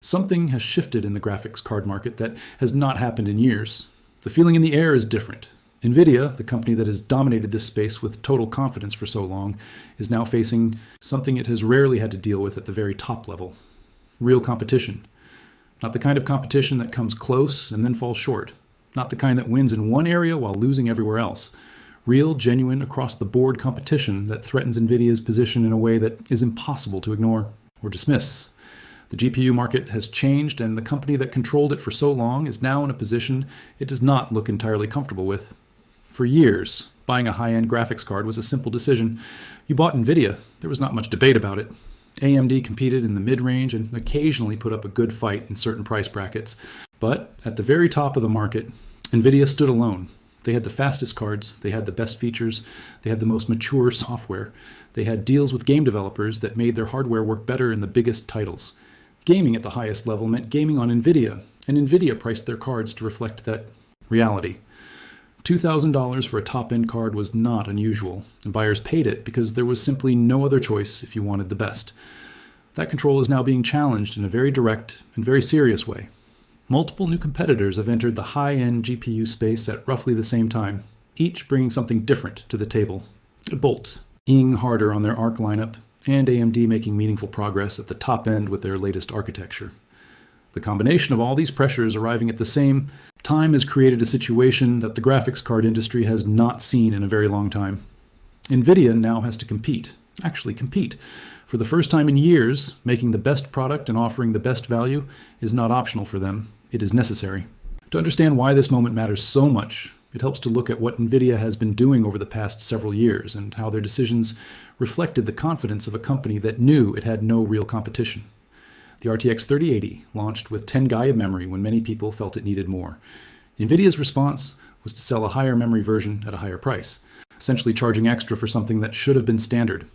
Something has shifted in the graphics card market that has not happened in years. The feeling in the air is different. Nvidia, the company that has dominated this space with total confidence for so long, is now facing something it has rarely had to deal with at the very top level. Real competition. Not the kind of competition that comes close and then falls short. Not the kind that wins in one area while losing everywhere else. Real, genuine, across-the-board competition that threatens Nvidia's position in a way that is impossible to ignore or dismiss. The GPU market has changed, and the company that controlled it for so long is now in a position it does not look entirely comfortable with. For years, buying a high-end graphics card was a simple decision. You bought Nvidia. There was not much debate about it. AMD competed in the mid-range and occasionally put up a good fight in certain price brackets. But at the very top of the market, Nvidia stood alone. They had the fastest cards, they had the best features, they had the most mature software. They had deals with game developers that made their hardware work better in the biggest titles. Gaming at the highest level meant gaming on Nvidia, and Nvidia priced their cards to reflect that reality. $2,000 for a top-end card was not unusual, and buyers paid it because there was simply no other choice if you wanted the best. That control is now being challenged in a very direct and very serious way. Multiple new competitors have entered the high-end GPU space at roughly the same time, each bringing something different to the table. Bolt, ing harder on their Arc lineup, and AMD making meaningful progress at the top end with their latest architecture. The combination of all these pressures arriving at the same time has created a situation that the graphics card industry has not seen in a very long time. Nvidia now has to compete, For the first time in years, making the best product and offering the best value is not optional for them. It is necessary. To understand why this moment matters so much, it helps to look at what Nvidia has been doing over the past several years and how their decisions reflected the confidence of a company that knew it had no real competition. The RTX 3080 launched with 10 GB of memory when many people felt it needed more. Nvidia's response was to sell a higher memory version at a higher price, essentially charging extra for something that should have been standard.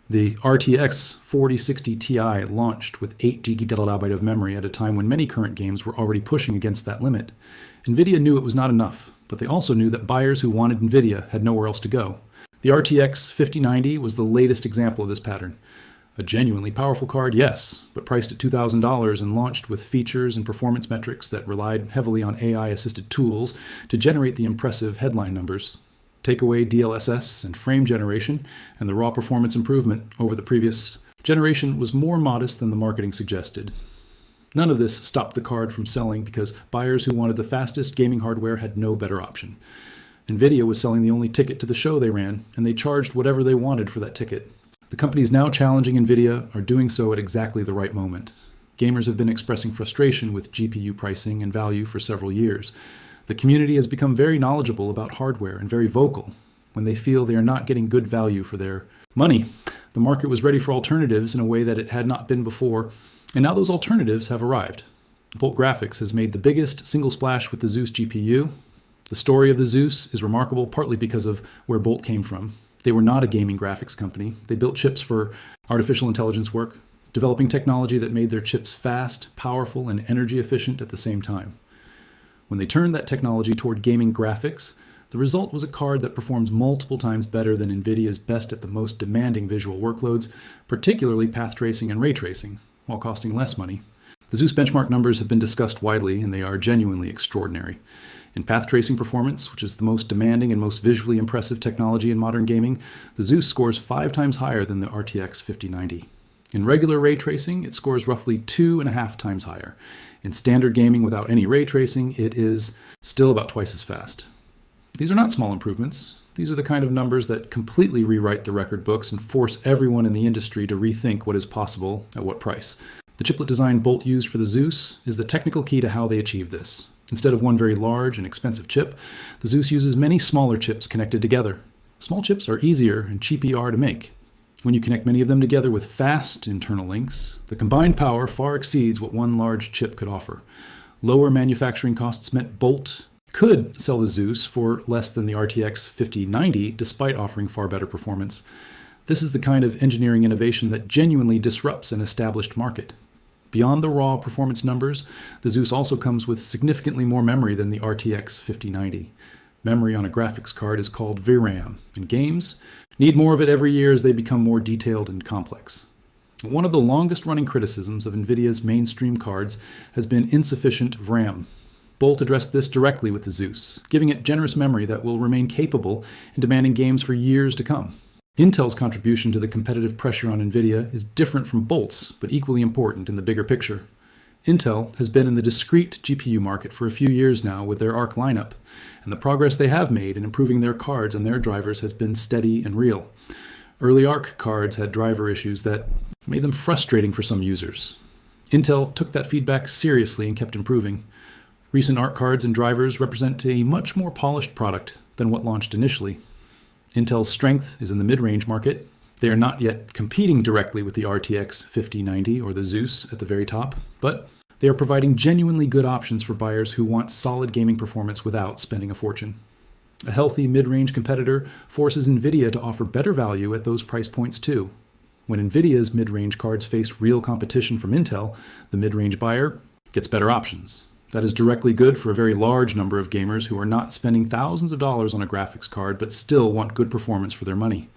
The RTX 4060 Ti launched with 8 GB of memory at a time when many current games were already pushing against that limit. Nvidia knew it was not enough, but they also knew that buyers who wanted Nvidia had nowhere else to go. The RTX 5090 was the latest example of this pattern. A genuinely powerful card, yes, but priced at $2,000 and launched with features and performance metrics that relied heavily on AI-assisted tools to generate the impressive headline numbers. Take away DLSS and frame generation, and the raw performance improvement over the previous generation was more modest than the marketing suggested. None of this stopped the card from selling because buyers who wanted the fastest gaming hardware had no better option. Nvidia was selling the only ticket to the show they ran, and they charged whatever they wanted for that ticket. The companies now challenging Nvidia are doing so at exactly the right moment. Gamers have been expressing frustration with GPU pricing and value for several years. The community has become very knowledgeable about hardware and very vocal when they feel they are not getting good value for their money. The market was ready for alternatives in a way that it had not been before, and now those alternatives have arrived. Bolt Graphics has made the biggest single splash with the Zeus GPU. The story of the Zeus is remarkable partly because of where Bolt came from. They were not a gaming graphics company. They built chips for artificial intelligence work, developing technology that made their chips fast, powerful, and energy efficient at the same time. When they turned that technology toward gaming graphics, the result was a card that performs multiple times better than Nvidia's best at the most demanding visual workloads, particularly path tracing and ray tracing, while costing less money. The Zeus benchmark numbers have been discussed widely, and they are genuinely extraordinary. In path tracing performance, which is the most demanding and most visually impressive technology in modern gaming, the Zeus scores 5 times higher than the RTX 5090. In regular ray tracing, it scores roughly 2.5 times higher. In standard gaming without any ray tracing, it is still about twice as fast. These are not small improvements. These are the kind of numbers that completely rewrite the record books and force everyone in the industry to rethink what is possible at what price. The chiplet design Bolt used for the Zeus is the technical key to how they achieve this. Instead of one very large and expensive chip, the Zeus uses many smaller chips connected together. Small chips are easier and cheaper to make. When you connect many of them together with fast internal links, the combined power far exceeds what one large chip could offer. Lower manufacturing costs meant Bolt could sell the Zeus for less than the RTX 5090 despite offering far better performance. This is the kind of engineering innovation that genuinely disrupts an established market. Beyond the raw performance numbers, the Zeus also comes with significantly more memory than the RTX 5090. Memory on a graphics card is called VRAM, and games need more of it every year as they become more detailed and complex. One of the longest running criticisms of Nvidia's mainstream cards has been insufficient VRAM. Bolt addressed this directly with the Zeus, giving it generous memory that will remain capable in demanding games for years to come. Intel's contribution to the competitive pressure on Nvidia is different from Bolt's, but equally important in the bigger picture. Intel has been in the discrete GPU market for a few years now with their Arc lineup, and the progress they have made in improving their cards and their drivers has been steady and real. Early Arc cards had driver issues that made them frustrating for some users. Intel took that feedback seriously and kept improving. Recent Arc cards and drivers represent a much more polished product than what launched initially. Intel's strength is in the mid-range market. They are not yet competing directly with the RTX 5090 or the Zeus at the very top, but they are providing genuinely good options for buyers who want solid gaming performance without spending a fortune. A healthy mid-range competitor forces Nvidia to offer better value at those price points too. When Nvidia's mid-range cards face real competition from Intel, the mid-range buyer gets better options. That is directly good for a very large number of gamers who are not spending thousands of dollars on a graphics card but still want good performance for their money.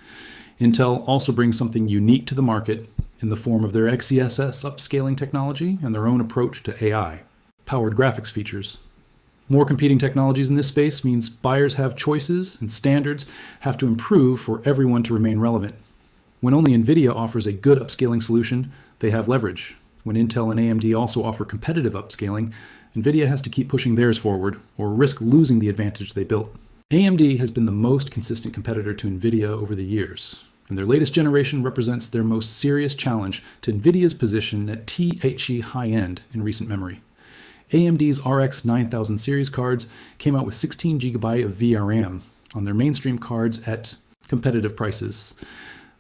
Intel also brings something unique to the market in the form of their XeSS upscaling technology and their own approach to AI-powered graphics features. More competing technologies in this space means buyers have choices and standards have to improve for everyone to remain relevant. When only Nvidia offers a good upscaling solution, they have leverage. When Intel and AMD also offer competitive upscaling, Nvidia has to keep pushing theirs forward or risk losing the advantage they built. AMD has been the most consistent competitor to Nvidia over the years, and their latest generation represents their most serious challenge to Nvidia's position at THE high-end in recent memory. AMD's RX 9000 series cards came out with 16 GB of VRAM on their mainstream cards at competitive prices.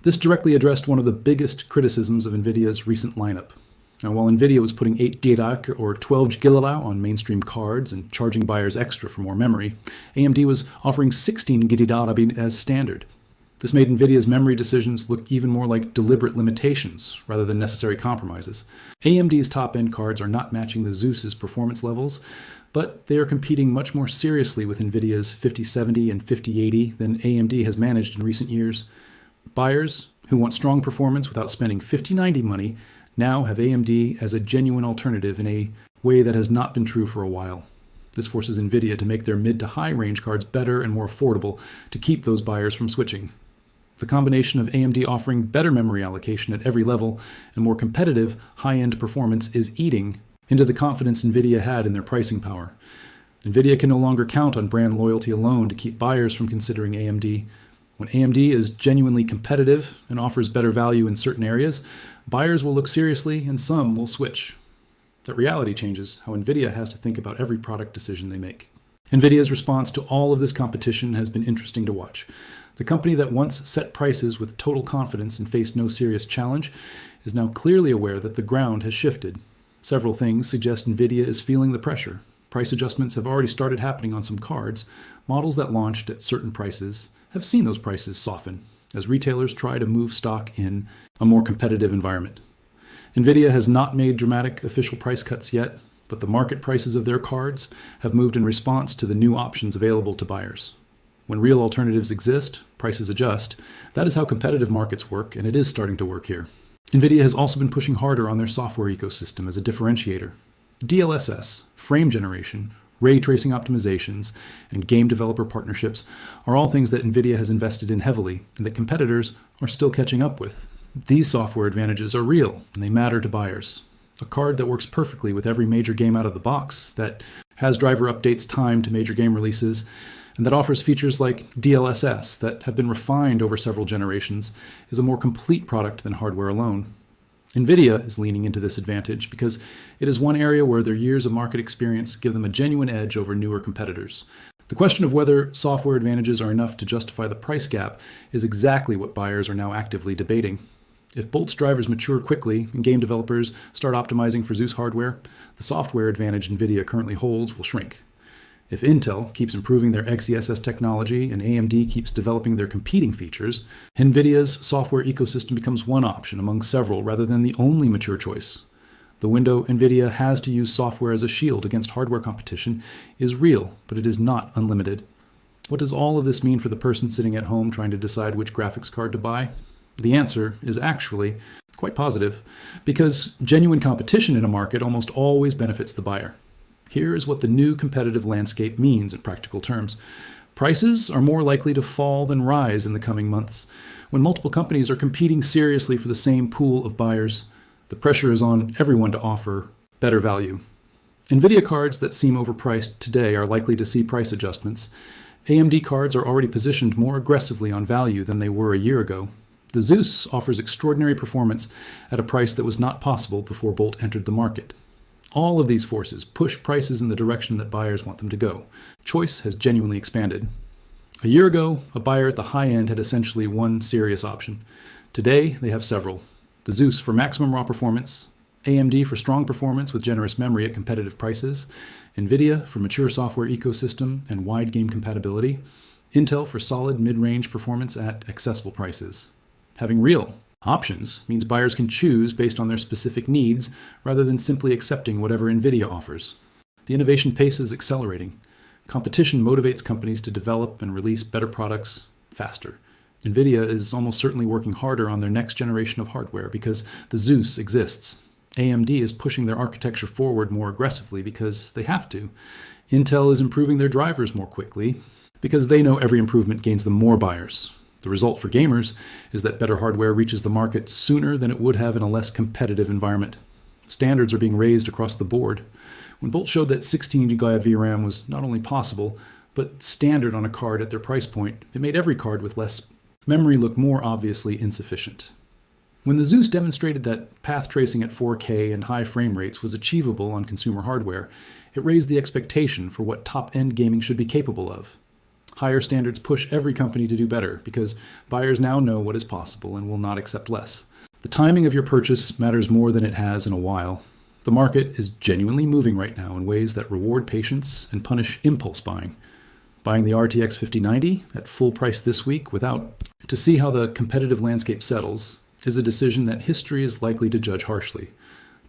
This directly addressed one of the biggest criticisms of Nvidia's recent lineup. Now, while Nvidia was putting 8 GB or 12 GB on mainstream cards and charging buyers extra for more memory, AMD was offering 16 GB as standard. This made Nvidia's memory decisions look even more like deliberate limitations rather than necessary compromises. AMD's top-end cards are not matching the Zeus's performance levels, but they are competing much more seriously with Nvidia's 5070 and 5080 than AMD has managed in recent years. Buyers who want strong performance without spending 5090 money now have AMD as a genuine alternative in a way that has not been true for a while. This forces Nvidia to make their mid to high range cards better and more affordable to keep those buyers from switching. The combination of AMD offering better memory allocation at every level and more competitive high-end performance is eating into the confidence Nvidia had in their pricing power. Nvidia can no longer count on brand loyalty alone to keep buyers from considering AMD. When AMD is genuinely competitive and offers better value in certain areas, buyers will look seriously and some will switch. That reality changes how Nvidia has to think about every product decision they make. Nvidia's response to all of this competition has been interesting to watch. The company that once set prices with total confidence and faced no serious challenge is now clearly aware that the ground has shifted. Several things suggest Nvidia is feeling the pressure. Price adjustments have already started happening on some cards. Models that launched at certain prices have seen those prices soften as retailers try to move stock in a more competitive environment. Nvidia has not made dramatic official price cuts yet, but the market prices of their cards have moved in response to the new options available to buyers. When real alternatives exist, prices adjust. That is how competitive markets work, and it is starting to work here. Nvidia has also been pushing harder on their software ecosystem as a differentiator. DLSS, frame generation, ray tracing optimizations, and game developer partnerships are all things that Nvidia has invested in heavily and that competitors are still catching up with. These software advantages are real, and they matter to buyers. A card that works perfectly with every major game out of the box, that has driver updates timed to major game releases, and that offers features like DLSS that have been refined over several generations, is a more complete product than hardware alone. Nvidia is leaning into this advantage because it is one area where their years of market experience give them a genuine edge over newer competitors. The question of whether software advantages are enough to justify the price gap is exactly what buyers are now actively debating. If Bolt's drivers mature quickly and game developers start optimizing for Zeus hardware, the software advantage Nvidia currently holds will shrink. If Intel keeps improving their XeSS technology and AMD keeps developing their competing features, Nvidia's software ecosystem becomes one option among several rather than the only mature choice. The window Nvidia has to use software as a shield against hardware competition is real, but it is not unlimited. What does all of this mean for the person sitting at home trying to decide which graphics card to buy? The answer is actually Quite positive, because genuine competition in a market almost always benefits the buyer. Here is what the new competitive landscape means in practical terms. Prices are more likely to fall than rise in the coming months. When multiple companies are competing seriously for the same pool of buyers, the pressure is on everyone to offer better value. Nvidia cards that seem overpriced today are likely to see price adjustments. AMD cards are already positioned more aggressively on value than they were a year ago. The Zeus offers extraordinary performance at a price that was not possible before Bolt entered the market. All of these forces push prices in the direction that buyers want them to go. Choice has genuinely expanded. A year ago, a buyer at the high end had essentially one serious option. Today, they have several. The Zeus for maximum raw performance, AMD for strong performance with generous memory at competitive prices, Nvidia for mature software ecosystem and wide game compatibility, Intel for solid mid-range performance at accessible prices. Having real options means buyers can choose based on their specific needs rather than simply accepting whatever Nvidia offers. The innovation pace is accelerating. Competition motivates companies to develop and release better products faster. Nvidia is almost certainly working harder on their next generation of hardware because the Zeus exists. AMD is pushing their architecture forward more aggressively because they have to. Intel is improving their drivers more quickly because they know every improvement gains them more buyers. The result for gamers is that better hardware reaches the market sooner than it would have in a less competitive environment. Standards are being raised across the board. When Bolt showed that 16GB VRAM was not only possible, but standard on a card at their price point, it made every card with less memory look more obviously insufficient. When the Zeus demonstrated that path tracing at 4K and high frame rates was achievable on consumer hardware, it raised the expectation for what top-end gaming should be capable of. Higher standards push every company to do better because buyers now know what is possible and will not accept less. The timing of your purchase matters more than it has in a while. The market is genuinely moving right now in ways that reward patience and punish impulse buying. Buying the RTX 5090 at full price this week to see how the competitive landscape settles is a decision that history is likely to judge harshly.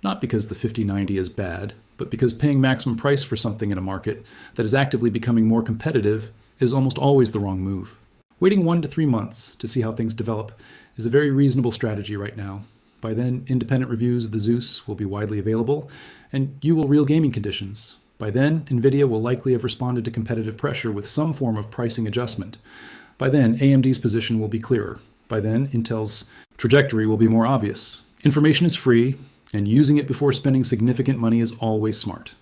Not because the 5090 is bad, but because paying maximum price for something in a market that is actively becoming more competitive is almost always the wrong move. Waiting 1 to 3 months to see how things develop is a very reasonable strategy right now. By then, independent reviews of the Zeus will be widely available, and you will real gaming conditions. By then, Nvidia will likely have responded to competitive pressure with some form of pricing adjustment. By then, AMD's position will be clearer. By then, Intel's trajectory will be more obvious. Information is free, and using it before spending significant money is always smart.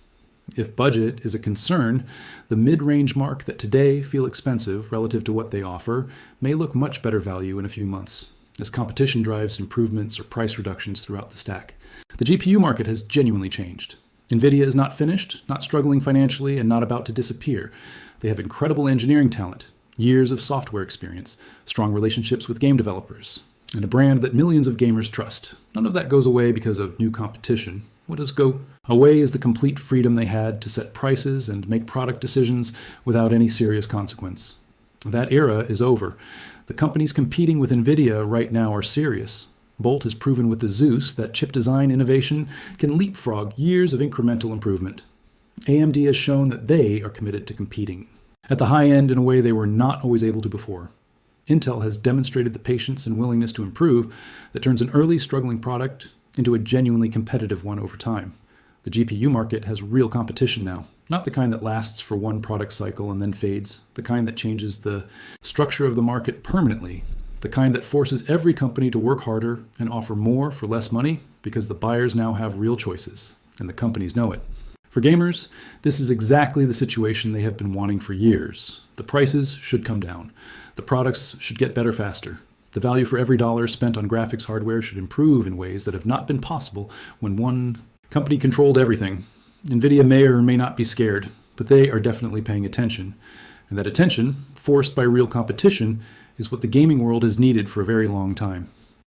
If budget is a concern, the mid-range mark that today feel expensive relative to what they offer may look much better value in a few months, as competition drives improvements or price reductions throughout the stack. The GPU market has genuinely changed. Nvidia is not finished, not struggling financially, and not about to disappear. They have incredible engineering talent, years of software experience, strong relationships with game developers, and a brand that millions of gamers trust. None of that goes away because of new competition. What does go away is the complete freedom they had to set prices and make product decisions without any serious consequence. That era is over. The companies competing with Nvidia right now are serious. Bolt has proven with the Zeus that chip design innovation can leapfrog years of incremental improvement. AMD has shown that they are committed to competing at the high end in a way they were not always able to before. Intel has demonstrated the patience and willingness to improve that turns an early struggling product into a genuinely competitive one over time. The GPU market has real competition now, not the kind that lasts for one product cycle and then fades, the kind that changes the structure of the market permanently, the kind that forces every company to work harder and offer more for less money because the buyers now have real choices, and the companies know it. For gamers, this is exactly the situation they have been wanting for years. The prices should come down. The products should get better faster. The value for every dollar spent on graphics hardware should improve in ways that have not been possible when one company controlled everything. Nvidia may or may not be scared, but they are definitely paying attention. And that attention, forced by real competition, is what the gaming world has needed for a very long time.